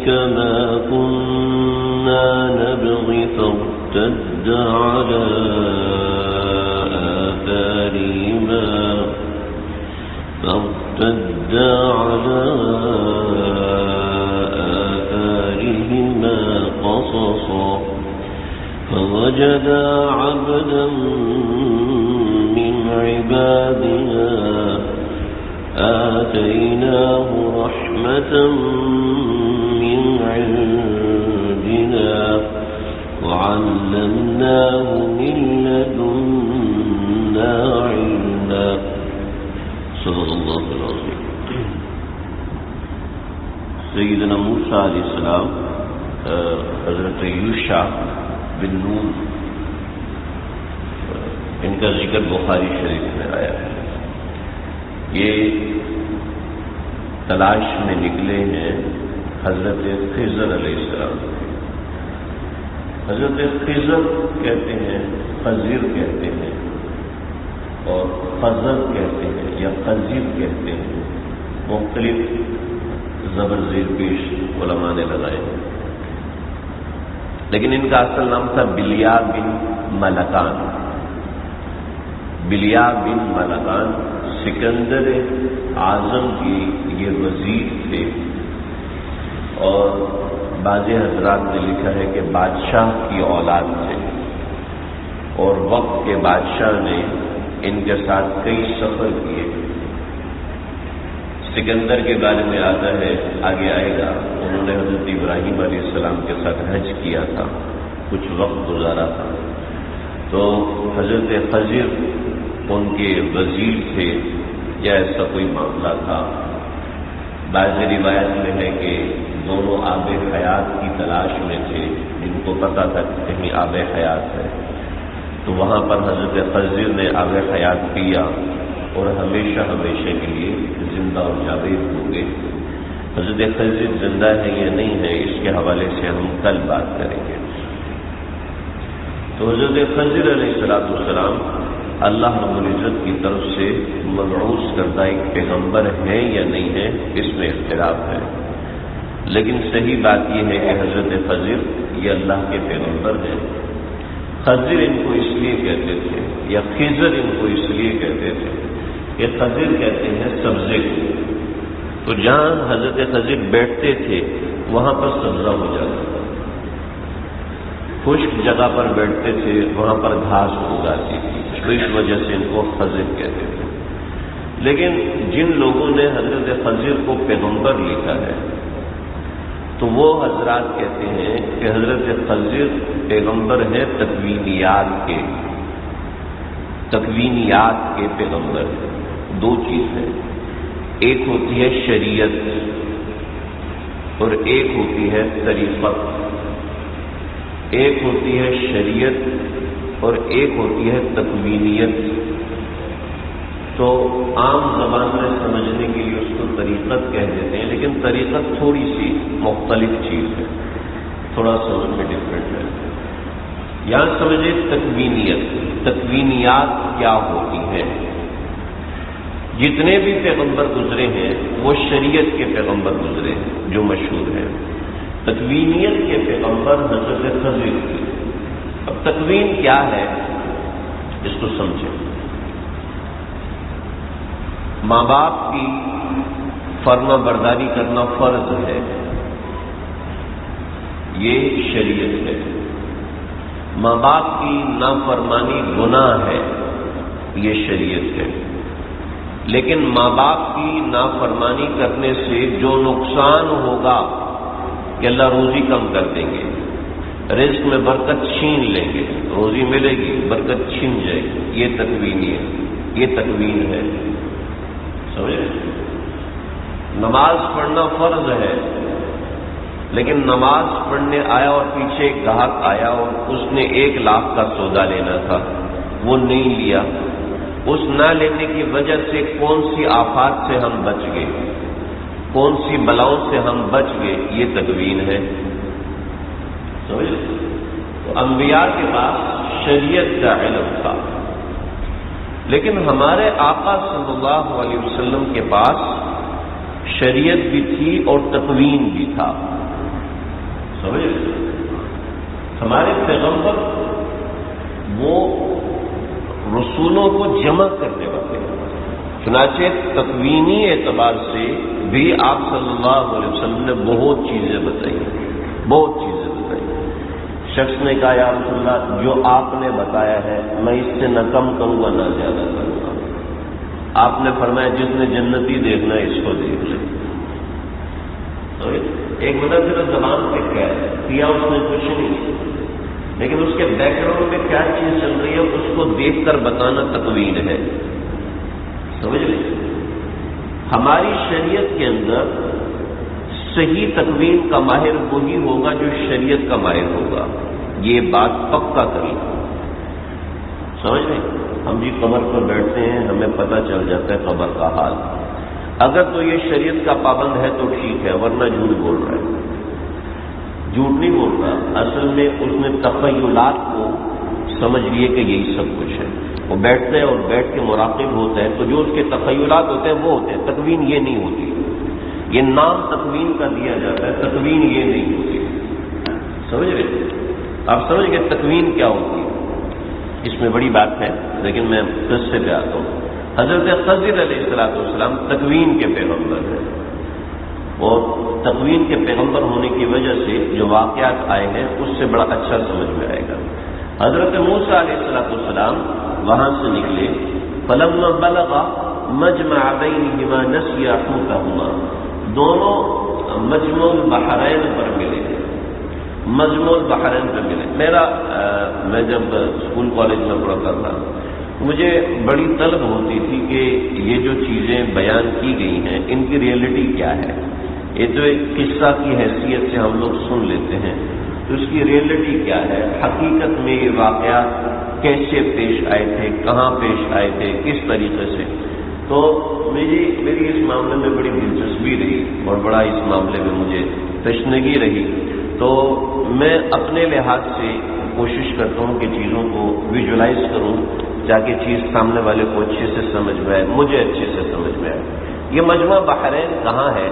ما كنا نبغي فارتد على آثارهما قصصا فوجدا عبدا من عبادنا آتيناه رحمة من عندنا وعلمناه من لدنا علما صدق اللہ العظیم۔ سیدنا موسیٰ علیہ السلام حضرت یوشع بن نون ان کا ذکر بخاری شریف میں آیا ہے۔ یہ تلاش میں نکلے ہیں حضرت خضر علیہ السلام۔ حضرت خضر کہتے ہیں، خضر کہتے ہیں اور خضر کہتے ہیں یا خضر کہتے ہیں، مختلف زبر زیر پیش علماء نے لگائے ہیں، لیکن ان کا اصل نام تھا بلیا بن ملکان۔ بلیا بن ملکان سکندر اعظم کی یہ وزیر تھے، اور بعض حضرات نے لکھا ہے کہ بادشاہ کی اولاد تھے، اور وقت کے بادشاہ نے ان کے ساتھ کئی سفر کیے۔ سکندر کے بارے میں آتا ہے، آگے آئے گا، انہوں نے حضرت ابراہیم علیہ السلام کے ساتھ حج کیا تھا، کچھ وقت گزارا تھا۔ تو حضرت خضر ان کے وزیر تھے یا ایسا کوئی معاملہ تھا۔ بعض روایت میں ہے کہ دونوں آب حیات کی تلاش میں تھے، ان کو پتہ تھا کہ کہیں آب حیات ہے، تو وہاں پر حضرت خضر نے آب حیات پیا اور ہمیشہ ہمیشہ کے لیے زندہ اور جاوید ہو گئے۔ حضرت خضر زندہ ہے یا نہیں ہے، اس کے حوالے سے ہم کل بات کریں گے۔ تو حضرت خضر علیہ السلام اللہ رب العزت کی طرف سے مبعوث کردہ ایک پیغمبر ہے یا نہیں ہے، اس میں اختلاف ہے، لیکن صحیح بات یہ ہے کہ حضرت خضر یہ اللہ کے پیغمبر ہیں۔ خضر ان کو اس لیے کہتے تھے یا خضر ان کو اس لیے کہتے تھے کہ خضر کہتے ہیں سبزے کو، تو جہاں حضرت خضر بیٹھتے تھے وہاں پر سبزہ ہو جاتا تھا، خشک جگہ پر بیٹھتے تھے وہاں پر گھاس اگاتی تھی، تو اس وجہ سے ان کو خضر کہتے تھے۔ لیکن جن لوگوں نے حضرت خضر کو پیغمبر لکھا ہے تو وہ حضرات کہتے ہیں کہ حضرت خضر پیغمبر ہیں تکوینیات کے پیغمبر۔ دو چیز ہے، ایک ہوتی ہے شریعت اور ایک ہوتی ہے طریقت، ایک ہوتی ہے شریعت اور ایک ہوتی ہے تکوینیت۔ تو عام زبان میں سمجھنے کے لیے اس کو طریقت کہہ دیتے ہیں، لیکن طریقت تھوڑی سی مختلف چیز ہے، تھوڑا سمجھ میں ڈفرینٹ ہے۔ یہاں سمجھے تکوینیت، تکوینیات کیا ہوتی ہیں۔ جتنے بھی پیغمبر گزرے ہیں وہ شریعت کے پیغمبر گزرے ہیں جو مشہور ہیں، تکوینیت کے پیغمبر حضرت خضر تھے۔ اب تکوین کیا ہے اس کو سمجھیں۔ ماں باپ کی فرما برداری کرنا فرض ہے، یہ شریعت ہے۔ ماں باپ کی نافرمانی گناہ ہے، یہ شریعت ہے۔ لیکن ماں باپ کی نافرمانی کرنے سے جو نقصان ہوگا کہ اللہ روزی کم کر دیں گے، رزق میں برکت چھین لیں گے، روزی ملے گی برکت چھین جائے گی، یہ تکوینی ہے، یہ تکوین ہے۔ سمجھے؟ نماز پڑھنا فرض ہے، لیکن نماز پڑھنے آیا اور پیچھے ایک گاہک آیا اور اس نے 1 لاکھ کا سودا لینا تھا، وہ نہیں لیا، اس نہ لینے کی وجہ سے کون سی آفات سے ہم بچ گئے، کون سی بلاؤں سے ہم بچ گئے، یہ تکوین ہے۔ سمجھے؟ تو انبیاء کے پاس شریعت کا علم تھا، لیکن ہمارے آقا صلی اللہ علیہ وسلم کے پاس شریعت بھی تھی اور تکوین بھی تھا۔ سمجھ؟ ہمارے پیغمبر وہ رسولوں کو جمع کرنے والے ہیں. چنانچہ تکوینی اعتبار سے بھی آپ صلی اللہ علیہ وسلم نے بہت چیزیں بتائی. شخص نے کہا یا رسول اللہ جو آپ نے بتایا ہے میں اس سے نہ کم کروں گا نہ زیادہ کروں گا. آپ نے فرمایا جس نے جنتی دیکھنا ہے اس کو دیکھ لے. ایک بندہ صرف زبان پہ کیا اس نے کچھ نہیں، لیکن اس کے بیک گراؤنڈ میں کیا چیز چل رہی ہے اس کو دیکھ کر بتانا تکوین ہے. سمجھ لیں؟ ہماری شریعت کے اندر صحیح تکوین کا ماہر وہی ہوگا جو شریعت کا ماہر ہوگا. یہ بات پکا کریں. سمجھ لیں؟ ہم جی قبر پر بیٹھتے ہیں ہمیں پتہ چل جاتا ہے قبر کا حال. اگر تو یہ شریعت کا پابند ہے تو ٹھیک ہے، ورنہ جھوٹ بول رہا ہے. جھوٹ نہیں بول رہا، اصل میں اس نے تخیلات کو سمجھ لیے کہ یہی سب کچھ ہے. وہ بیٹھتا ہے اور بیٹھ کے مراقب ہوتا ہے تو جو اس کے تخیلات ہوتے ہیں وہ ہوتے ہیں. تکوین یہ نہیں ہوتی. یہ نام تکوین کا دیا جاتا ہے، تکوین یہ نہیں ہوتی. سمجھ رہے؟ آپ سمجھ گئے تکوین کیا ہوتی ہے؟ اس میں بڑی بات ہے، لیکن میں قصے پہ آتا ہوں. حضرت خضر علیہ السلام تکوین کے پیغمبر ہیں، اور تکوین کے پیغمبر ہونے کی وجہ سے جو واقعات آئے ہیں اس سے بڑا اچھا سمجھ میں آئے گا. حضرت موسیٰ علیہ السلام وہاں سے نکلے. فلما بلغ مجمع بینہما نسیا حوتہما، دونوں مجمع البحرین پر ملے. میں جب اسکول کالج میں پڑھتا تھا مجھے بڑی طلب ہوتی تھی کہ یہ جو چیزیں بیان کی گئی ہیں ان کی ریئلٹی کیا ہے. یہ تو ایک قصہ کی حیثیت سے ہم لوگ سن لیتے ہیں، تو اس کی ریئلٹی کیا ہے، حقیقت میں یہ واقعات کیسے پیش آئے تھے، کہاں پیش آئے تھے، کس طریقے سے. تو میری اس معاملے میں بڑی دلچسپی رہی اور بڑا اس معاملے میں مجھے تشنگی رہی. تو میں اپنے لحاظ سے کوشش کرتا ہوں کہ چیزوں کو ویژولائز کروں تاکہ چیز سامنے والے کو اچھے سے سمجھ میں آئے، مجھے اچھے سے سمجھ میں آئے. یہ مجمع بحرین کہاں ہے؟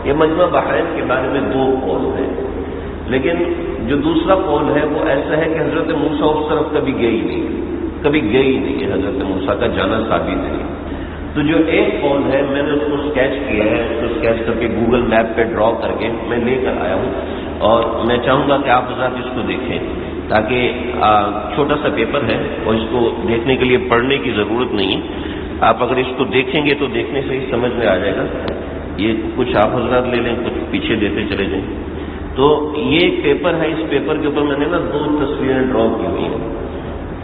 یہ مجمع بحرین کے بارے میں دو قول ہیں، لیکن جو دوسرا قول ہے وہ ایسا ہے کہ حضرت موسیٰ اس طرف کبھی گئی نہیں ہے. حضرت موسیٰ کا جانا ثابت نہیں. تو جو ایک قول ہے میں نے اس کو اسکیچ کیا ہے، اس کو اسکیچ کر کے گوگل میپ پہ ڈرا کر کے میں لے کر آیا ہوں، اور میں چاہوں گا کہ آپ حضرات اس کو دیکھیں تاکہ چھوٹا سا پیپر ہے اور اس کو دیکھنے کے لیے پڑھنے کی ضرورت نہیں ہے. آپ اگر اس کو دیکھیں گے تو دیکھنے سے ہی سمجھ میں آ جائے گا. یہ کچھ آپ حضرات لے لیں، کچھ پیچھے دیتے چلے جائیں. تو یہ ایک پیپر ہے، اس پیپر کے اوپر میں نے 2 تصویریں ڈرا کی ہوئی ہیں.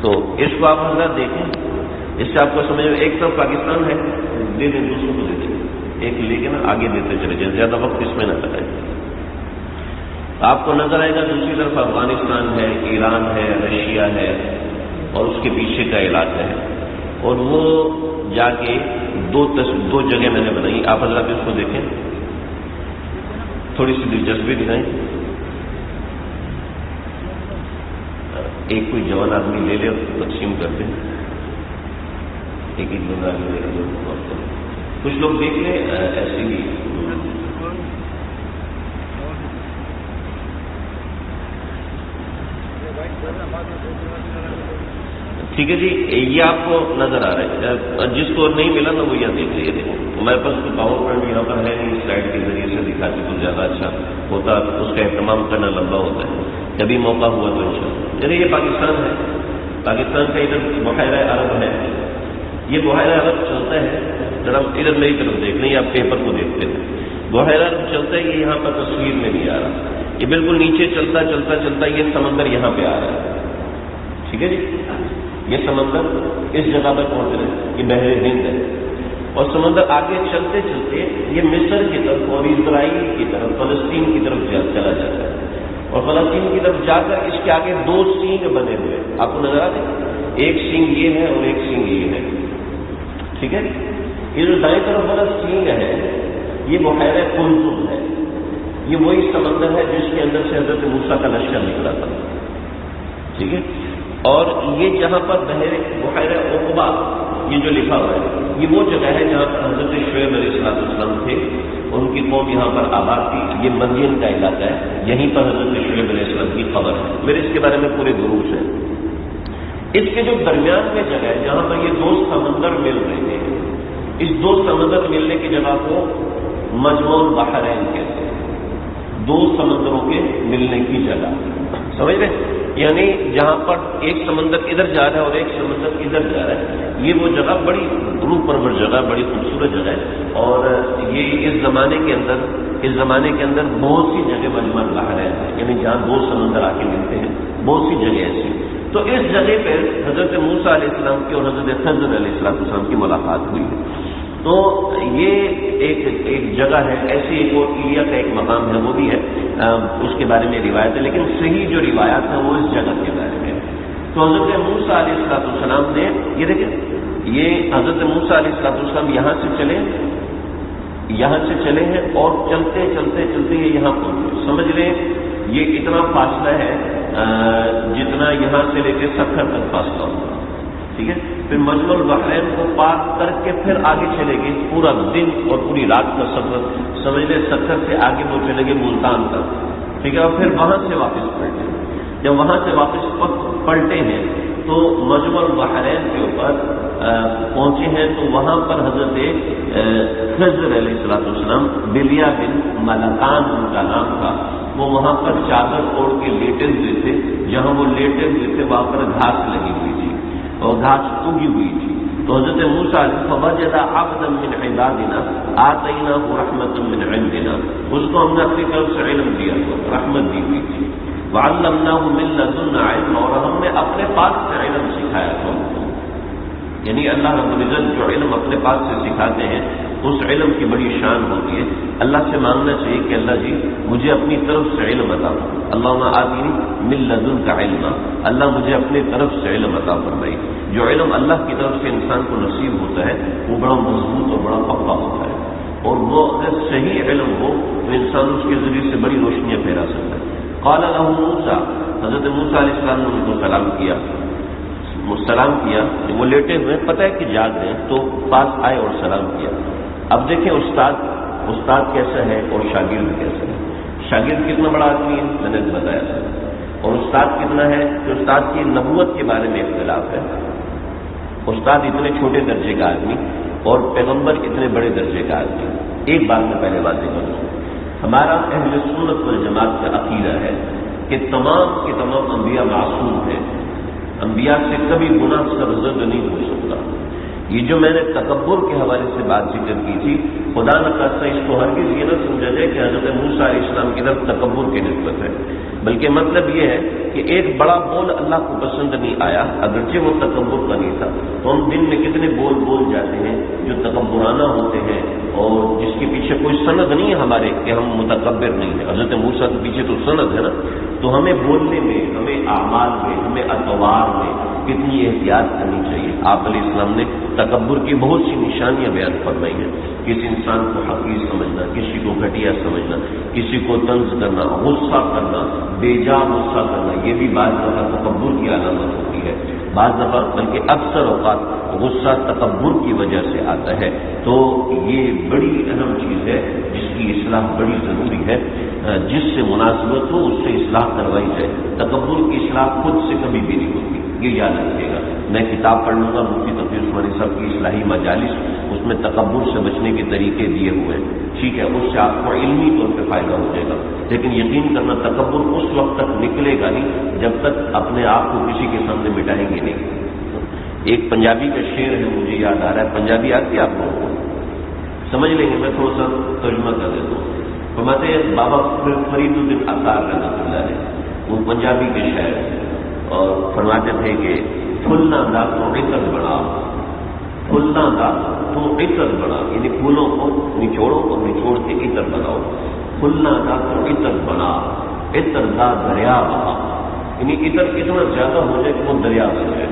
تو اس کو آپ حضرات دیکھیں، اس سے آپ کو سمجھ میں. ایک طرف پاکستان ہے، دے دیں، دوسروں کو دے دیں. ایک لے کے آگے دیتے چلے جائیں، زیادہ وقت اس میں نہ لگائیں. آپ کو نظر آئے گا دوسری طرف افغانستان ہے، ایران ہے، رشیا ہے، اور اس کے پیچھے کا علاقہ ہے. اور وہ جا کے دو جگہ میں نے بنائی. آپ حضرات اس کو دیکھیں، تھوڑی سی دلچسپی دکھائیں. ایک کوئی جوان آدمی لے لے اور تقسیم کر دیں. ایک بندہ آدمی لے لے، کچھ لوگ دیکھ لیں ایسے ہی. ٹھیک ہے جی، یہ آپ کو نظر آ رہا ہے. جس کو نہیں ملا نا وہ یہاں دیکھ لیے. دیکھیں ہمارے پاس کوئی پاور پوائنٹ یہاں پر ہے نہیں، سلائڈ کے ذریعے سے دکھاتے تو زیادہ اچھا ہوتا. اس کا اہتمام کرنا لمبا ہوتا ہے. کبھی موقع ہوا تو انشاءاللہ. یعنی یہ پاکستان ہے، پاکستان کا ادھر بحیرہ عرب ہے. یہ بحیرہ عرب چلتا ہے، ذرا ادھر میری طرف دیکھ لیں، آپ پیپر کو دیکھتے ہیں. بحیرہ عرب چلتا ہے، یہ یہاں پر تصویر میں نہیں آ رہا. یہ بالکل نیچے چلتا یہ سمندر یہاں پہ آ رہا ہے. ٹھیک ہے جی، یہ سمندر اس جگہ پر پہنچ رہے ہیں، یہ بحر ہند ہے. اور سمندر آگے چلتے چلتے یہ مصر کی طرف اور اسرائیل کی طرف، فلسطین کی طرف چلا جاتا ہے. اور فلسطین کی طرف جا کر اس کے آگے 2 سینگ بنے ہوئے آپ کو نظر آتے ہیں. ایک سینگ یہ ہے اور ایک سینگ یہ ہے. ٹھیک ہے، یہ جو دائیں طرف والا سینگ ہے یہ بحیرہ قلزم ہے. یہ وہی سمندر ہے جس کے اندر سے حضرت موسیٰ کا لشکر نکلا تھا. ٹھیک ہے، اور یہ جہاں پر بحیرہ عقبہ یہ جو لکھا ہوا ہے یہ وہ جگہ ہے جہاں پر حضرت شعیب علیہ السلام تھے، ان کی قوم یہاں پر آباد تھی. یہ مدین کا علاقہ ہے، یہیں پر حضرت شعیب علیہ السلام کی قبر ہے. میرے اس کے بارے میں پورے دروس ہیں. اس کے جو درمیان میں جگہ ہے جہاں پر یہ دو سمندر مل رہے ہیں، اس دو سمندر ملنے کی جگہ کو مجمع البحرین کہتے ہیں. دو سمندروں کے ملنے کی جگہ، سمجھ رہے؟ یعنی جہاں پر ایک سمندر ادھر جا رہا ہے اور ایک سمندر ادھر جا رہا ہے، یہ وہ جگہ بڑی روح پرور جگہ، بڑی خوبصورت جگہ ہے. اور یہ اس زمانے کے اندر بہت سی جگہ مجمع البحرین ہے، یعنی جہاں دو سمندر آ کے ملتے ہیں، بہت سی جگہ ایسی. تو اس جگہ پہ حضرت موسیٰ علیہ السلام کی اور حضرت خضر علیہ السلام کی ملاقات ہوئی ہے. تو یہ ایک جگہ ہے ایسی، ایک اور ایلیا کا ایک مقام ہے وہ بھی ہے، اس کے بارے میں روایت ہے، لیکن صحیح جو روایات ہے وہ اس جگہ کے بارے میں. تو حضرت موسیٰ علیہ السلام نے یہ دیکھیں، یہ حضرت موسیٰ علیہ السلام یہاں سے چلے ہیں اور چلتے یہ یہاں پہنچے. سمجھ لیں یہ اتنا فاصلہ ہے جتنا یہاں سے لے کے سکھر تک فاصلہ ہوگا. ٹھیک ہے، پھر مجمع البحرین کو پار کر کے پھر آگے چلے گئے، پورا دن اور پوری رات کا سفر. سمجھ لیں سکھر سے آگے وہ چلے گئے ملتان تک. ٹھیک ہے، اور پھر وہاں سے واپس پلٹے. جب وہاں سے واپس پلٹے ہیں تو مجمع البحرین کے اوپر پہنچے ہیں، تو وہاں پر حضرت خضر علیہ السلام بلیہ بن ملکان ان کا نام تھا، وہ وہاں پر چادر اوڑھ کے لیٹے ہوئے تھے. جہاں وہ لیٹے ہوئے تھے وہاں پر گھاس لگی ہوئی تھی اور گھاس اگی ہوئی تھی. تو حضرت موسیٰ فوجد عبدا من عبادنا آتیناہ رحمۃ من عندنا، اس کو ہم نے اپنی طرف سے علم دیا تھا، رحمت دی ہوئی تھی. وعلمناہ من لدنا علم، اور ہم نے اپنے پاس سے علم سکھایا تھا. یعنی اللہ رب العزت جو علم اپنے پاس سے سکھاتے ہیں اس علم کی بڑی شان ہوتی ہے. اللہ سے مانگنا چاہیے کہ اللہ جی مجھے اپنی طرف سے علم عطا فرمائے. اللہم آتنی من لدنک علما، اللہ مجھے اپنی طرف سے علم عطا فرمائے. جو علم اللہ کی طرف سے انسان کو نصیب ہوتا ہے وہ بڑا مضبوط اور بڑا پکا ہوتا ہے، اور وہ اگر صحیح علم ہو تو انسان اس کے ذریعے سے بڑی روشنیاں پھیلا سکتا ہے. قال له موسیٰ، حضرت موسیٰ علیہ السلام نے ان کو سلام کیا. وہ لیٹے ہوئے پتہ ہے کہ جاگ رہے ہیں، تو پاس آئے اور سلام کیا. اب دیکھیں استاد کیسا ہے اور شاگرد کیسا ہے. شاگرد کتنا بڑا آدمی ہے میں نے بتایا تھا، اور استاد کتنا ہے کہ استاد کی نبوت کے بارے میں اختلاف ہے. استاد اتنے چھوٹے درجے کا آدمی اور پیغمبر اتنے بڑے درجے کا آدمی. ایک بات میں پہلے بات کر دوں، ہمارا اہل سنت والجماعت کا عقیدہ ہے کہ تمام کے تمام انبیاء معصوم ہیں، انبیاء سے کبھی گناہ سرزد نہیں ہو سکتا. یہ جو میں نے تکبر کے حوالے سے بات ذکر کی تھی، خدا نخواستہ اس کو ہرگز یہ نہ سمجھا جائے کہ حضرت موسیٰ علیہ السلام کی طرف تکبر کی نسبت ہے، بلکہ مطلب یہ ہے کہ ایک بڑا بول اللہ کو پسند نہیں آیا، اگرچہ وہ تکبر کا نہیں تھا. تو ہم دن میں کتنے بول جاتے ہیں جو تکبرانہ ہوتے ہیں اور جس کے پیچھے کوئی سند نہیں ہے ہمارے کہ ہم متکبر نہیں ہیں. حضرت موسیٰ کے پیچھے تو سند ہے نا. تو ہمیں بولنے میں، ہمیں اعمال میں، ہمیں اطوار میں کتنی احتیاط کرنی چاہیے. آپ علیہ السلام نے تکبر کی بہت سی نشانیاں بیان فرمائی ہیں. کسی انسان کو حقیر سمجھنا، کسی کو گھٹیا سمجھنا، کسی کو طنز کرنا، غصہ کرنا، بے جا غصہ کرنا، یہ بھی بعض دفعہ تکبر کی علامت ہوتی ہے. بعض دفعہ بلکہ اکثر اوقات غصہ تکبر کی وجہ سے آتا ہے. تو یہ بڑی اہم چیز ہے جس کی اصلاح بڑی ضروری ہے. جس سے مناسبت ہو اس سے اصلاح کروائی جائے. تکبر کی اصلاح خود سے کبھی بھی نہیں ہوتی، یہ یاد رکھیے گا. میں کتاب پڑھ لوں گا مفتی تقی عثمانی صاحب کی اصلاحی مجالس، اس میں تکبر سے بچنے کے طریقے دیے ہوئے ہیں. ٹھیک ہے، اس سے آپ کو علمی طور پہ فائدہ ہو جائے گا. لیکن یقین کرنا تکبر اس وقت تک نکلے گا نہیں جب تک اپنے آپ کو کسی کے سامنے مٹائیں گے نہیں. ایک پنجابی کا شعر ہے مجھے یاد آ رہا ہے، پنجابی آتی ہے آپ لوگوں کو؟ سمجھ لیں گے، میں تھوڑا سا ترجمہ کر دیتا ہوں. فرماتے ہیں بابا فرید الدین اثار رحمۃ اللہ علیہ، وہ پنجابی کے شاعر ہیں، اور فرماتے تھے کہ پھلنا دا تو عطر بڑا، پھلنا دا تو عطر بڑا، یعنی پھولوں کو نچوڑو اور نچوڑ کے عطر بناؤ. پھلنا دا تو عطر بنا، عطر دا دریا بہا، یعنی عطر اتنا زیادہ ہو جائے کہ وہ دریا بن جائے.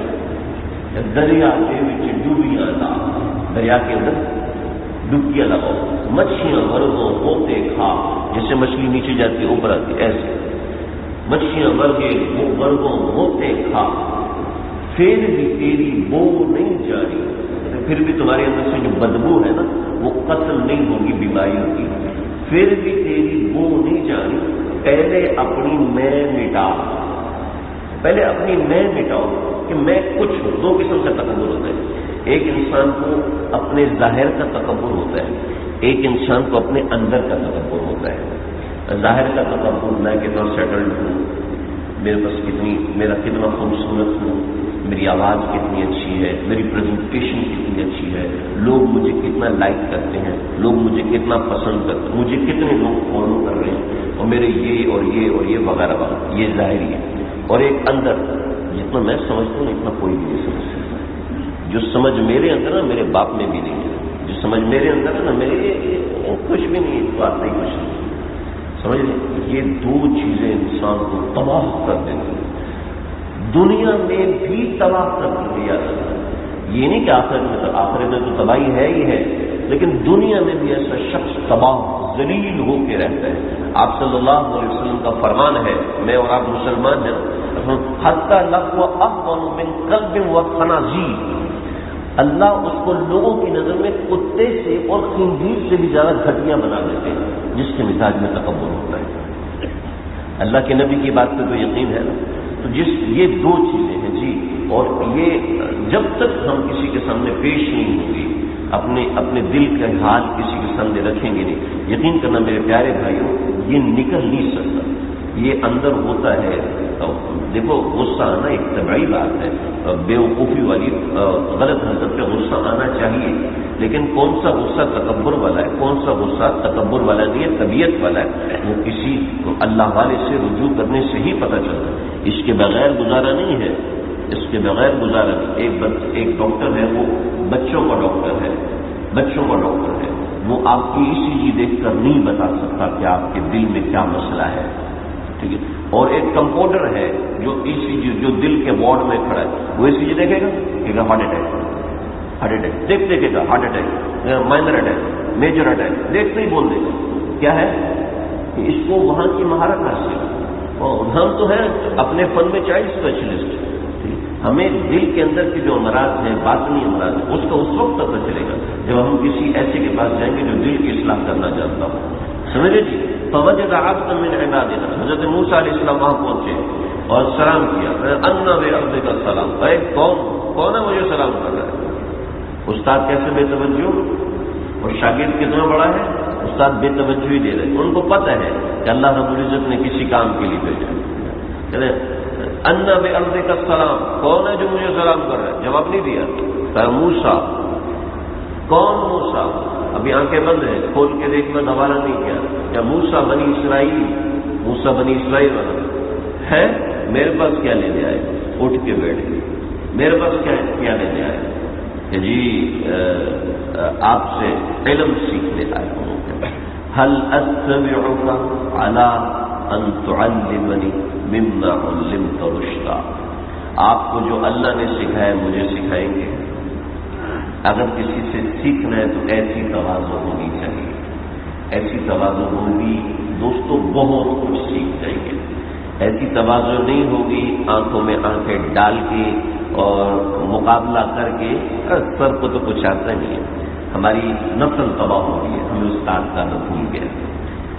دریا کے وچ ڈوبیاں دا، دریا کے اندر ڈبکیاں لگاؤ. مچھیاں ورگوں ہوتے کھا، جیسے مچھلی نیچے جاتی اوپر آتی ایسے. مچھیاں ورگوں ہوتے کھا، پھر بھی تیری بو نہیں جاری، پھر بھی تمہارے اندر سے جو بدبو ہے نا وہ قتل نہیں ہوگی بیماریوں کی، پھر بھی تیری بو نہیں جانی، پہلے اپنی میں مٹا، پہلے اپنی میں مٹاؤ کہ میں کچھ ہوں۔ دو قسم کا تکبر ہوتا ہے، ایک انسان کو اپنے ظاہر کا تکبر ہوتا ہے، ایک انسان کو اپنے اندر کا تکبر ہوتا ہے۔ ظاہر کا تکبر میں کتنا سیٹلڈ ہوں، میرے پاس میرا کتنا خوبصورت ہوں، میری آواز کتنی اچھی ہے، میری پریزنٹیشن کتنی اچھی ہے، لوگ مجھے کتنا لائک کرتے ہیں، لوگ مجھے کتنا پسند کرتے ہیں، مجھے کتنے لوگ فالو کر رہے ہیں، اور میرے یہ اور یہ اور یہ وغیرہ وغیرہ، یہ ظاہری ہے۔ اور ایک اندر، جتنا میں سمجھتا ہوں اتنا کوئی بھی نہیں سمجھ سکتا۔ جو سمجھ میرے اندر ہے میرے باپ میں بھی نہیں ہے، جو سمجھ میرے اندر ہے نا میرے کچھ بھی نہیں، بات نہیں کچھ نہیں، سمجھ لیں۔ یہ دو چیزیں انسان کو تباہ کر دیتی ہیں، دنیا میں بھی تباہ کر دیا جاتا ہے۔ یہ نہیں کہ آخرت میں تو تباہی ہے ہی ہے، لیکن دنیا میں بھی ایسا شخص تباہ ذلیل ہو کے رہتا ہے۔ آپ صلی اللہ علیہ وسلم کا فرمان ہے، میں اور آپ مسلمان ہیں، حتی لہو احون من کلب و خنازیر، اللہ اس کو لوگوں کی نظر میں کتے سے اور خنزیر سے بھی زیادہ گھٹیا بنا دیتے ہیں جس کے مزاج میں تکبر ہوتا ہے۔ اللہ کے نبی کی بات پہ تو یقین ہے نا۔ تو یہ دو چیزیں ہیں جی، اور یہ جب تک ہم کسی کے سامنے پیش نہیں ہوں گی، اپنے دل کا حال کسی کے سامنے رکھیں گے نہیں، یقین کرنا میرے پیارے بھائیوں، یہ نکل نہیں سکتا، یہ اندر ہوتا ہے۔ دیکھو غصہ آنا ایک طبعی بات ہے، بیوقوفی والی غلط حرکت پہ غصہ آنا چاہیے، لیکن کون سا غصہ تکبر والا ہے، کون سا غصہ تکبر والا نہیں ہے، طبیعت والا ہے، وہ کسی اللہ والے سے رجوع کرنے سے ہی پتہ چلتا ہے، اس کے بغیر گزارا نہیں ہے، اس کے بغیر گزارا نہیں۔ ایک ڈاکٹر ہے، وہ بچوں کا ڈاکٹر ہے، بچوں کا ڈاکٹر ہے، وہ آپ کی ECG دیکھ کر نہیں بتا سکتا کہ آپ کے دل میں کیا مسئلہ ہے، ٹھیک ہے۔ اور ایک کمپاؤنڈر ہے جو ECG جو دل کے وارڈ میں کھڑا ہے، وہ ECG دیکھے گا کہ ہارٹ اٹیک دیکھے گا، heart attack, minor attack, major attack, دیکھتے ہی بول دے گا کیا ہے کہ اس کو وہاں کی مہارت حاصل ہے۔ اور ہم تو ہیں اپنے فن میں چائلڈ اسپیشلسٹ، ہمیں دل کے اندر کے جو امراض ہیں، باطنی امراض ہیں، اس کا اس وقت پتہ چلے گا جب ہم کسی ایسے کے پاس جائیں گے جو دل کی اصلاح کرنا جانتا ہو، سمجھے جی۔ فوجد عبدا من عبادنا، حضرت موسیٰ علیہ السلام وہاں پہنچے اور سلام کیا، انا بعبدک السلام، اے کون ہے مجھے سلام کر رہا ہے؟ استاد کیسے بے توجہ، اور شاگرد کتنا بڑا ہے، استاد بے توجہ ہی دے رہے، ان کو پتہ ہے کہ اللہ رب العزت نے کسی کام کے لیے بھیجا۔ کہتے انا بعبدک السلام، کون ہے جو مجھے سلام کر رہا ہے؟ جواب نہیں دیا، کہا موسیٰ۔ کون موسیٰ؟ ابھی آنکھیں بند ہیں، کھول کے دیکھنا دوبارہ نہیں کیا، یا موسیٰ بنی اسرائیل، موسیٰ بنی اسرائیل والا ہے، میرے پاس کیا لینے آئے؟ اٹھ کے بیٹھ گئے، میرے پاس کیا لینے آئے کہ جی آپ سے علم سیکھنے آئے ہوں۔ هل اتبعک علی ان تعلمنی مما علمت رشدا، آپ کو جو اللہ نے سکھایا مجھے سکھائیں گے؟ اگر کسی سے سیکھنا ہے تو ایسی تواضع ہونی چاہیے، ایسی تواضع ہوگی دوستوں بہت کچھ سیکھ جائیں گے۔ ایسی تواضع نہیں ہوگی آنکھوں میں آنکھیں ڈال کے اور مقابلہ کر کے، سر کو تو کچھ آتا نہیں ہے، ہماری نسل تباہ ہو گئی ہے، ہمیں استاد کا ادب بھول گیا،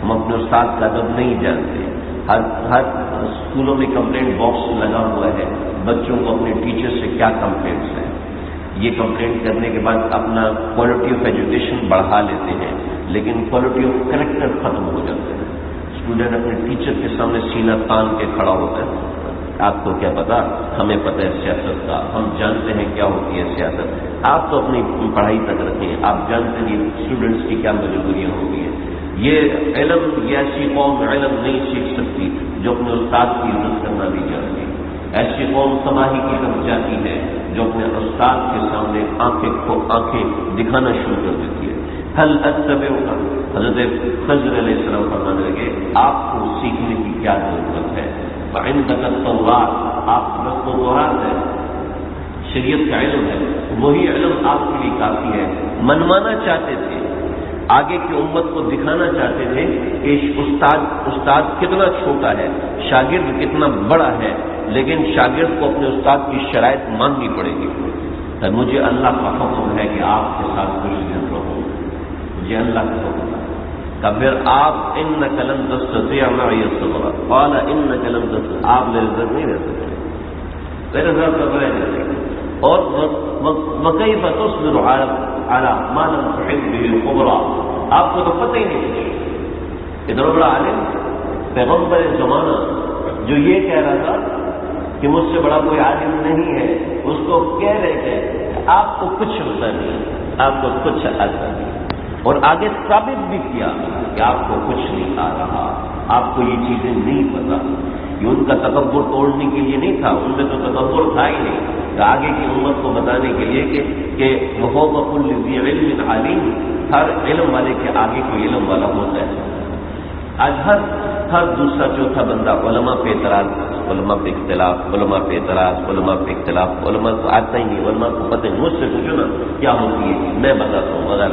ہم اپنے استاد کا ادب نہیں جانتے۔ ہر اسکولوں میں کمپلینٹ باکس لگا ہوا ہے، بچوں کو اپنے ٹیچر سے کیا کمپلینٹس ہیں، یہ کمپلینٹ کرنے کے بعد اپنا کوالٹی آف ایجوکیشن بڑھا لیتے ہیں، لیکن کوالٹی آف کریکٹر ختم ہو جاتا ہے۔ اسٹوڈنٹ اپنے ٹیچر کے سامنے سینہ تان کے کھڑا ہوتا ہے، آپ کو کیا پتا، ہمیں پتہ ہے سیاست کا، ہم جانتے ہیں کیا ہوتی ہے سیاست، آپ تو اپنی پڑھائی تک رکھیں، آپ جانتے ہیں اسٹوڈنٹس کی کیا مجبوریاں ہوتی ہیں۔ یہ علم، یہ ایسی قوم علم نہیں سیکھ سکتی جو اپنے استاد کی عزت کرنا نہیں جانتی، ایسی قوم تباہی کی طرف جاتی ہے جو اپنے استاد کے سامنے آنکھیں دکھانا شروع کر دیتی ہے۔ هل اتبعک، حضرت خضر علیہ السلام فرمانے لگے آپ کو سیکھنے کی کیا ضرورت ہے؟ وعندک التوراۃ، آپ کے پاس تو تورات ہے، شریعت کا علم ہے، وہی علم آپ کے لیے کافی ہے۔ منوانا چاہتے تھے، آگے کی امت کو دکھانا چاہتے تھے کہ استاد کتنا چھوٹا ہے، شاگرد کتنا بڑا ہے، لیکن شاگرد کو اپنے استاد کی شرائط ماننی پڑے گی. مجھے اللہ کا حکم ہے کہ آپ کے ساتھ کچھ دن رہوں، مجھے اللہ کا حکم ہے. کہ پھر آپ انک لن تستطيع معي صبرا، قال انک لن تستطيع، آپ میرے ساتھ نہیں رہ سکتے، میرے ساتھ صبر نہیں رہ سکتے. اور وکیف تصبر على ما لم تحط به خبرا، آپ کو تو پتہ ہی نہیں. اتنا بڑا عالم پیغمبر زمانہ جو یہ کہہ رہا تھا کہ مجھ سے بڑا کوئی عالم نہیں ہے، اس کو کہہ رہے تھے آپ کو کچھ ہوتا نہیں، آپ کو کچھ آتا نہیں. اور آگے ثابت بھی کیا کہ آپ کو کچھ نہیں آ رہا، آپ کو یہ چیزیں نہیں پتا. یہ ان کا تکبر توڑنے کے لیے نہیں تھا، ان میں تو تکبر تھا ہی نہیں، کہ آگے کی امت کو بتانے کے لیے کہ وَفَوْقَ كُلِّ ذِي عِلْمٍ عَلِيمٍ، ہر علم والے کے آگے کوئی علم والا ہوتا ہے. آج ہر دوسرا چوتھا بندہ علماء پہ اعتراض، علماء پہ اختلاف، علماء پہ اعتراض، علماء پہ اختلاف. علماء کو آتا ہی نہیں، علماء کو پتہ نہیں. مجھ سے پوچھو نا کیا ہوتی ہے، میں بتاتا ہوں. مگر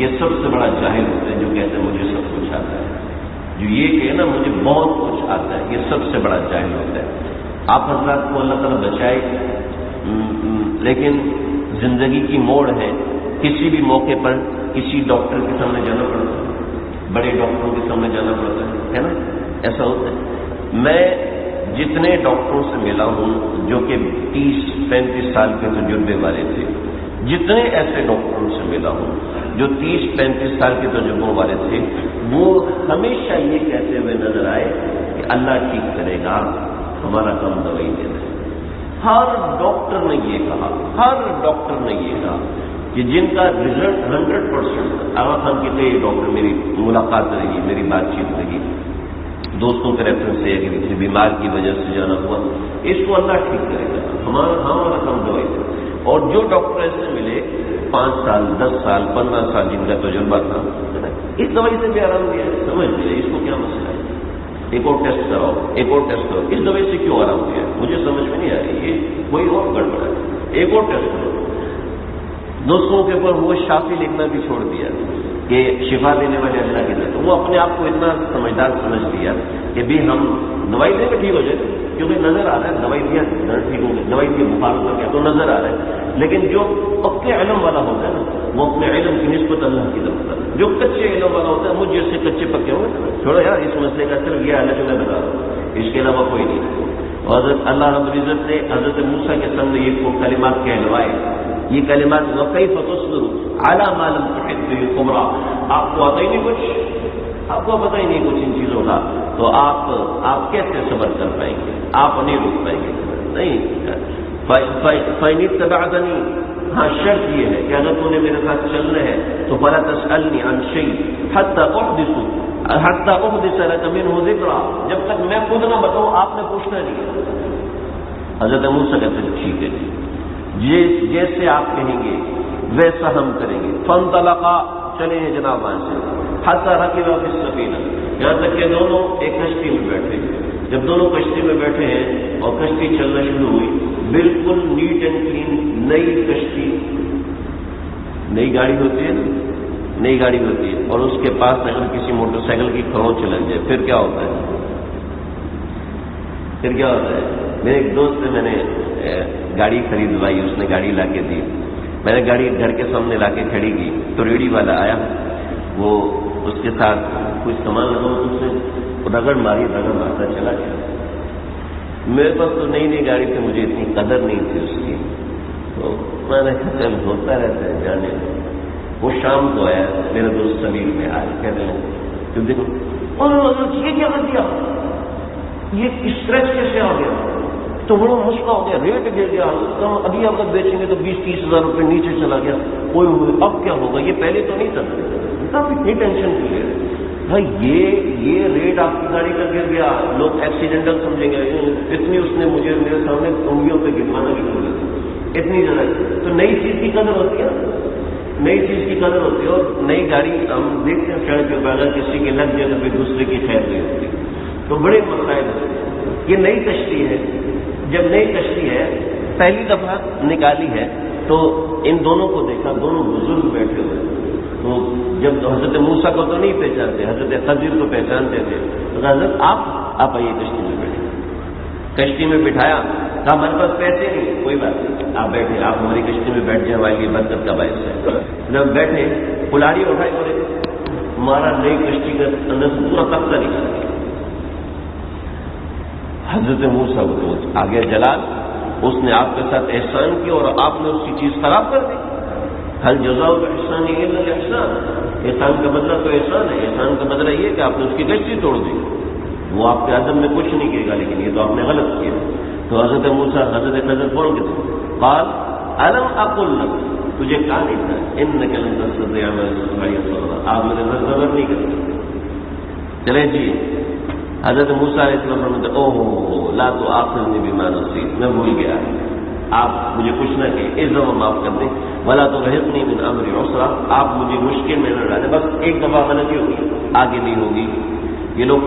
یہ سب سے بڑا جاہل ہوتا ہے جو کہتے ہیں مجھے سب کچھ آتا ہے. جو یہ کہ نا مجھے بہت کچھ آتا ہے، یہ سب سے بڑا جاہل ہوتا ہے. آپ حضرات کو اللہ تعالیٰ بچائے. لیکن زندگی کی موڑ ہے، کسی بھی موقع پر کسی ڈاکٹر کے سامنے جانا پڑتا ہے، بڑے ڈاکٹروں کے سامنے جانا پڑتا ہے نا، ایسا ہوتا ہے. میں جتنے ڈاکٹروں سے ملا ہوں جو کہ 30-35 سال کے تجربے والے تھے، جتنے ایسے ڈاکٹروں سے ملا ہوں جو 30-35 سال کے تجربوں والے تھے، وہ ہمیشہ یہ کہتے ہوئے نظر آئے کہ اللہ ٹھیک کرے گا، ہمارا کام دوائی دینا ہے. ہر ڈاکٹر نے یہ کہا، ہر ڈاکٹر نے یہ کہا کہ جن کا رزلٹ 100%. آغا خان کی تو یہ ڈاکٹر میری ملاقات رہی، میری بات چیت رہی، دوستوں کے ریفرنس سے کہ کسی بیمار کی وجہ سے جانا ہوا، اس کو اللہ ٹھیک کرے گا، ہمارا کام دوائی دے. اور جو ڈاکٹر ایسے ملے 5 سال 10 سال 15 سال جن کا تجربہ تھا، اس دوائی سے بھی آرام دیا، سمجھ لیا اس کو کیا مسئلہ ہے، ایک اور ٹیسٹ کراؤ، ایک اور ٹیسٹ کراؤ، اس دوائی سے کیوں آرام دیا مجھے سمجھ میں نہیں آ رہی، یہ کوئی اور گڑبڑ ہے، ایک اور ٹیسٹ کرو. دوستوں کے اوپر وہ شافی لکھنا بھی چھوڑ دیا کہ شفا دینے والے اللہ کی طرف. وہ اپنے آپ کو اتنا سمجھدار سمجھ لیا کہ بھی ہم دوائی دے کے ٹھیک ہو جائے، کیونکہ نظر آ رہا ہے دوائی دیا ٹھیک ہو گئی، دوائی کی بخار ہو گیا تو نظر آ رہا ہے. لیکن جو پکے علم والا ہوتا ہے نا، وہ اپنے علم کی نسبت اللہ کی طرف کرتا ہے. جو کچے علم والا ہوتا ہے، مجھ جیسے کچے پکے ہوئے چھوڑو یار، اس مسئلے کا صرف یہ حالت میں بتا رہا ہوں، اس کے علاوہ کوئی نہیں. اور حضرت اللہ رب العزت نے حضرت موسیٰ کے سامنے یہ کلمات کہلوائے، یہ کلمات وَكَيْفَ تَصْبِرُ عَلَى مَا لَمْ تُحِطْ بِهِ خُبْرًا. آپ کو آتا ہی نہیں کچھ، آپ کو پتہ ہی نہیں کچھ ان چیزوں کا، تو آپ کیسے صبر کر پائیں گے؟ آپ نہیں رک پائیں گے. نہیں فَإِنِ اتَّبَعْتَنِي، ہاں شرط یہ ہے کہ اگر تو نے میرے ساتھ چلنا ہے تو فَلَا تَسْأَلْنِي عَنْ شَيْءٍ حَتَّى أُحْدِثَ لَكَ مِنْهُ ذِكْرًا. جب تک میں خود نہ بتاؤں آپ نے پوچھنا نہیں. حضرت موسیٰ کہتے ہیں ٹھیک ہے جی، جیسے آپ کہیں گے ویسا ہم کریں گے. فَانْطَلَقَا، چلے ہیں جناب وہاں سے، حَتَّى رَكِبَا فِي السَّفِينَةِ، یہاں تک کہ دونوں ایک کشتی میں بیٹھے. جب دونوں کشتی میں بیٹھے ہیں اور کشتی چلنا شروع ہوئی، بالکل نیٹ اینڈ کلین نئی کشتی، نئی گاڑی ہوتی ہے نا، نئی گاڑی ہوتی ہے، اور اس کے پاس اگر کسی موٹر سائیکل کی کھرونچ لگ جائے پھر کیا ہوتا ہے؟ پھر کیا ہوتا ہے؟ میرے ایک دوست سے میں نے گاڑی خریدوائی، اس نے گاڑی لا کے دی، میں نے گاڑی گھر کے سامنے لا کے کھڑی کی تو ریڑھی والا آیا، وہ اس کے ساتھ کچھ سامان لگا، اس نے رگڑ مارتا چلا گیا. میرے پاس تو نئی گاڑی تھی، مجھے اتنی قدر نہیں تھی اس کی، تو میں نے کہا چل ہوتا رہتا ہے جانے. وہ شام کو آیا، میرا دوست سمیر میں آیا، کہتے ہیں کہ دیکھو یہ کیا کر دیا، یہ اسکریچ کیسے آ گیا، تو بڑا مسئلہ ہو گیا، ریٹ گر گیا، ابھی آپ بیچیں گے تو 20-30 ہزار روپے نیچے چلا گیا. کوئی اب کیا ہوگا، یہ پہلے تو نہیں تھا. اتنی ٹینشن کی ہے بھائی، یہ ریٹ آپ کی گاڑی کا گر گیا، لوگ ایکسیڈنٹل سمجھیں گے. اتنی اس نے مجھے میرے سامنے انگلیوں پہ گروانا شروع کر دیا، اتنی زیادہ. تو نئی چیز کی قدر ہوتی ہے، نئی چیز کی قدر ہوتی ہے. اور نئی گاڑی ہم دیکھتے ہیں سڑک کے بغیر کسی کے لگ جائے تو پھر دوسرے کی خیر نہیں ہوتی، تو بڑے مسائل ہوتے ہیں. یہ نئی کشتی ہے، جب نئی کشتی ہے پہلی دفعہ نکالی ہے تو ان دونوں کو دیکھا، دونوں بزرگ بیٹھے ہوئے. تو جب حضرت موسیٰ کو تو نہیں پہچانتے، حضرت خضر کو پہچانتے تھے. تو حضرت آپ آئیے کشتی میں بیٹھے. کشتی میں بٹھایا، کہا ہمارے پاس پیسے نہیں، کوئی بات نہیں، آپ بیٹھے، آپ ہماری کشتی میں بیٹھ جائیں، ہمارے لیے برکت کا باعث ہے۔ جب بیٹھے کلاڑی اٹھائی اور ہمارا نئی کشتی کا اندر سے پورا تختہ نکال گیا۔ حضرت موسیٰ کو آگے جلال، اس نے آپ کے ساتھ احسان کیا اور آپ نے اس کی چیز خراب کر دی۔ حل جزاء الاحسان الا الاحسان، احسان کا بدلہ تو احسان ہے، احسان کا بدلہ یہ کہ آپ نے اس کی کشتی توڑ دی۔ وہ آپ کے عزم میں کچھ نہیں کہے گا، لیکن یہ تو آپ نے غلط کیا۔ تو حضرت موسیٰ حضرت خضر فوراً کہتے ہیں، قال الم اقل لک، تجھے کہا نہیں تھا انک لن تستطیع معي صبرا، آپ میرے ساتھ صبر نہیں کر سکتے۔ چلے جی، حضرت موسیٰ علیہ السلام فرماتے ہیں، اوہ لا تؤاخذنی بما نسیت، میں بھول گیا، آپ مجھے کچھ نہ کہیں، اس دفعہ معاف کر دیں، ولا ترهقنی من امری عسرا، آپ مجھے مشکل میں نہ ڈالیں، بس ایک دفعہ غلطی ہوگی، آگے نہیں ہوگی۔ یہ لوگ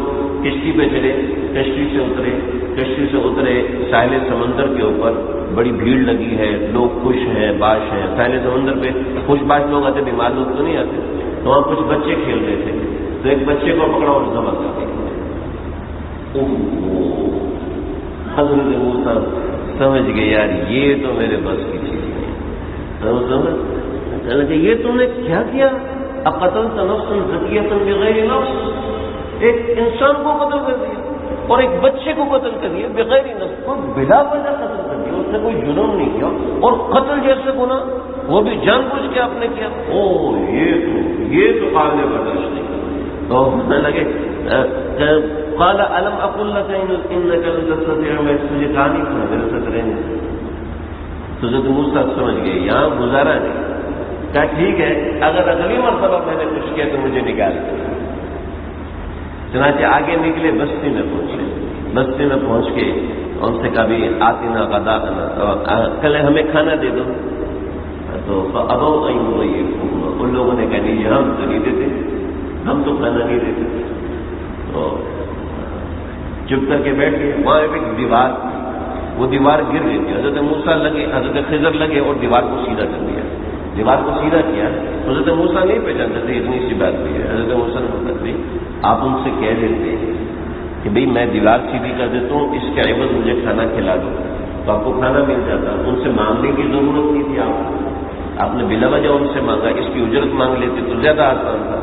کشتی پہ چلے، کشتی سے اترے ساحل سمندر کے اوپر، بڑی بھیڑ لگی ہے، لوگ خوش ہیں، باش ہیں، ساحل سمندر پہ خوش باش لوگ آتے، بیمار لوگ تو نہیں آتے۔ تو وہاں کچھ بچے کھیل رہے تھے، تو ایک بچے کو پکڑا اور ذبح کر دیا۔ حضرت موسیٰ سمجھ گئے، یار یہ تو میرے بس کی چیز نہیں۔ یہ تم نے کیا کیا؟ اقتلت نفسا زکیۃ بغیر نفس، ایک انسان کو قتل کر دیا اور ایک بچے کو قتل کر دیا بغیر نفس، کو بلا وجہ قتل کر دیا، اس نے کوئی جرم نہیں کیا، اور قتل جیسے گناہ وہ بھی جان بوجھ کے آپ نے کیا۔ او یہ تو قابل برداشت نہیں۔ تو لگے قال الم اقل لك انك لن تستطيع معي، تجھے کہا نہیں تھا میرے ساتھ رہنے۔ تو حضرت موسیٰ سمجھ گئے یہاں گزارا نہیں، کہا ٹھیک ہے، اگر اگلی مرتبہ میں نے کچھ کیا تو مجھے نکال دیں۔ چنانچہ آگے نکلے، بستی میں پہنچے، بستی میں پہنچ کے ان سے کبھی آتنا غداءنا، کل ہمیں کھانا دے دو۔ تو ابوا ان يضيفونا، ان لوگوں نے کہا نہیں ہم تو نہیں دیتے، ہم تو کھانا نہیں دیتے۔ تو چپ کر کے بیٹھ گئے۔ وہاں ایک دیوار، وہ دیوار گر رہی تھی، حضرت موسیٰ لگے، حضرت خضر لگے اور دیوار کو سیدھا کر دیا۔ دیوار کو سیدھا کیا، حضرت موسیٰ نہیں پہچانتے تھے اتنی سی بات بھی ہے۔ حضرت موسیٰ نے بتا دی، آپ ان سے کہہ دیتے کہ بھئی میں دیوار سیدھی کر دیتا ہوں، اس کے عوض مجھے کھانا کھلا دو، تو آپ کو کھانا مل جاتا۔ ان سے مانگنے کی ضرورت نہیں تھی، آپ نے بلا وجہ ان سے مانگا، اس کی اجرت مانگ لیتے تو زیادہ آسان تھا۔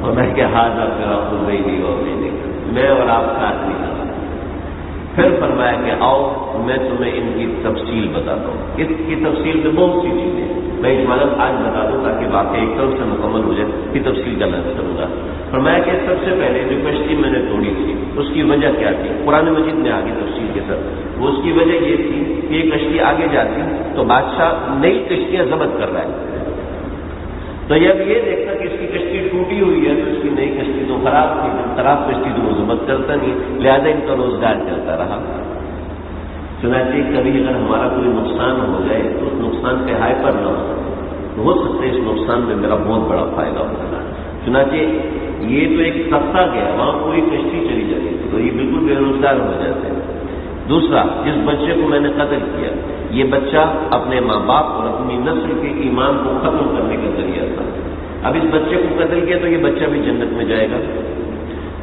اور میں کہ ہاتھ آپ کرا خود نہیں اور میں اور آپ ساتھ نہیں کرا۔ پھر فرمایا کہ آؤ میں تمہیں ان کی تفصیل بتاتا ہوں۔ اس کی تفصیل میں بہت سی چیزیں میں اجمالاً آج بتا دوں تاکہ واقعہ ایک طرف سے مکمل ہو جائے، کی تفصیل کا لفظ کروں گا۔ فرمایا کہ سب سے پہلے جو کشتی میں نے توڑی تھی اس کی وجہ کیا تھی، قرآن مجید میں آگے تفصیل کے ساتھ، وہ اس کی وجہ یہ تھی کہ یہ کشتی آگے جاتی تو بادشاہ نئی کشتیاں ضبط کر رہا ہے، تو جب یہ دیکھتا کہ اس کی کشتی ٹوٹی ہوئی ہے تو اس کی نئی کشتی تو خراب تھی، خراب کشتی تو وہ ضبط کرتا نہیں، لہذا ان کا روزگار چلتا رہا۔ چنانچہ کبھی اگر ہمارا کوئی نقصان ہو جائے تو اس نقصان پہ ہائپر نہ ہو سکتا ہے اس نقصان میں میرا بہت بڑا فائدہ ہوگا۔ چنانچہ یہ تو ایک تختہ گیا، وہاں کوئی کشتی چلی جاتی تو یہ بالکل بے روزگار ہو جاتے ہیں۔ دوسرا، جس بچے کو میں نے قتل کیا، یہ بچہ اپنے ماں باپ اور اپنی نسل کے ایمان کو ختم کرنے کا ذریعہ تھا۔ اب اس بچے کو قتل کیا تو یہ بچہ بھی جنت میں جائے گا،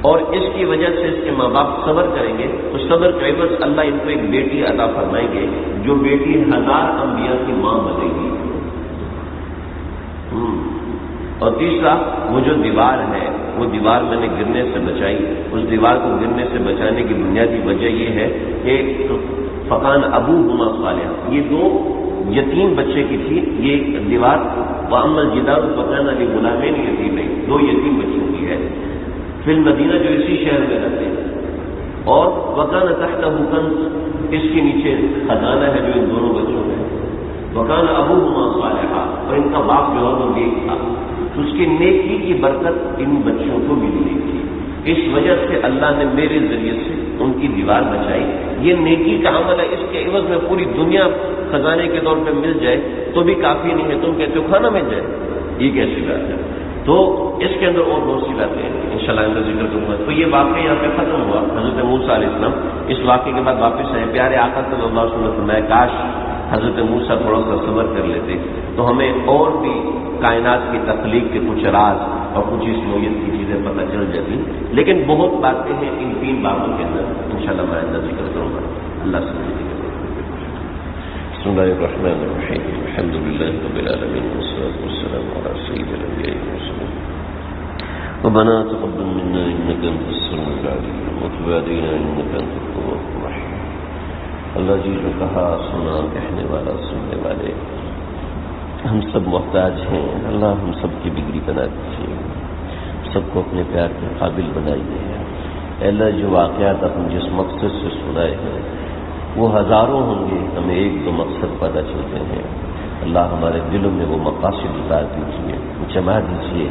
اور اس کی وجہ سے اس کے ماں باپ صبر کریں گے تو صبر کے عوض اللہ ان کو ایک بیٹی عطا فرمائیں گے، جو بیٹی 1000 انبیاء کی ماں بنے گی۔ اور تیسرا، وہ جو دیوار ہے وہ دیوار میں نے گرنے سے بچائی، اس دیوار کو گرنے سے بچانے کی بنیادی وجہ یہ ہے کہ فقان ابوہما صالحا، یہ دو یتیم بچے کی تھی یہ دیوار، واما الجدار فکان لغلامین یتیمین، دو یتیم بچوں کی ہے، فی المدینہ جو اسی شہر میں رہتے ہیں، اور وکان تحتہ کنز، اس کے نیچے خزانہ ہے جو ان دونوں بچوں میں، وکان ابوہما صالحا، اور ان کا باپ جو ہے وہ نیک تھا، اس کی نیکی کی برکت ان بچوں کو ملی تھی، اس وجہ سے اللہ نے میرے ذریعے سے ان کی دیوار بچائی۔ یہ نیکی کا عمل ہے، اس کے عوض میں پوری دنیا خزانے کے طور پہ مل جائے تو بھی کافی نہیں ہے، تم کہتے ہو کھانا مل جائے، یہ کیسی بات ہے؟ تو اس کے اندر اور بہت سی باتیں ہیں، انشاءاللہ اندر ذکر کروں گا۔ تو یہ واقعہ یہاں پہ ختم ہوا، حضرت موسیٰ علیہ السلام اس واقعے کے بعد واپس آئے، پیارے آقا صلی اللہ علیہ وسلم نے کاش حضرت موسیٰ تھوڑا سا صبر کر لیتے تو ہمیں اور بھی کائنات کی تخلیق کے کچھ راز اور کچھ اس نوعیت کی چیزیں پتہ چل جاتی، لیکن بہت باتیں ہیں ان 3 بابوں کے اندر، انشاءاللہ میں اندر ذکر کروں گا۔ اللہ سے بسم اللہ الرحمن الرحیم الحمد للہ رب العالمین والصلاة والسلام علی سید الانبیاء والمرسلین ربنا تقبل منا انك انت السميع العليم وتب علينا انك انت التواب الرحيم۔ اللہ جی جو کہا سنا، کہنے والا سننے والے، ہم سب محتاج ہیں، اللہ ہم سب کی بگڑی بنا دیجیے، سب کو اپنے پیار کے قابل بنائیے۔ اے اللہ جو واقعات ہم جس مقصد سے سنائے ہیں وہ ہزاروں ہوں گے، ہمیں ایک دو مقصد پتہ چلتے ہیں، اللہ ہمارے دلوں میں وہ مقاصد اتار دیجیے، جما دیجیے۔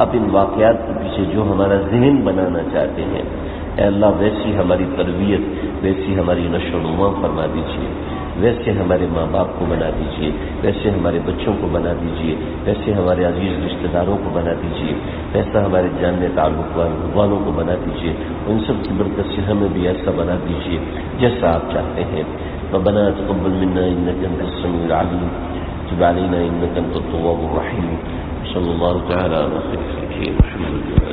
آپ ان واقعات کے پیچھے جو ہمارا ذہن بنانا چاہتے ہیں اے اللہ ویسی ہماری تربیت، ویسی ہماری نشو و نما فرما دیجیے، ویسے ہمارے ماں باپ کو بنا دیجیے، ویسے ہمارے بچوں کو بنا دیجیے، ویسے ہمارے عزیز رشتہ داروں کو بنا دیجیے، ویسا ہمارے جاننے تعلق والوں کو بنا دیجیے، ان سب کی برکت سے ہمیں بھی ایسا بنا دیجیے جیسا آپ چاہتے ہیں۔ ربنا تقبل منا انك انت السميع العليم وتب علينا انك انت التواب الرحيم۔ صلی اللہ تعالی علی خیر خلقہ محمد۔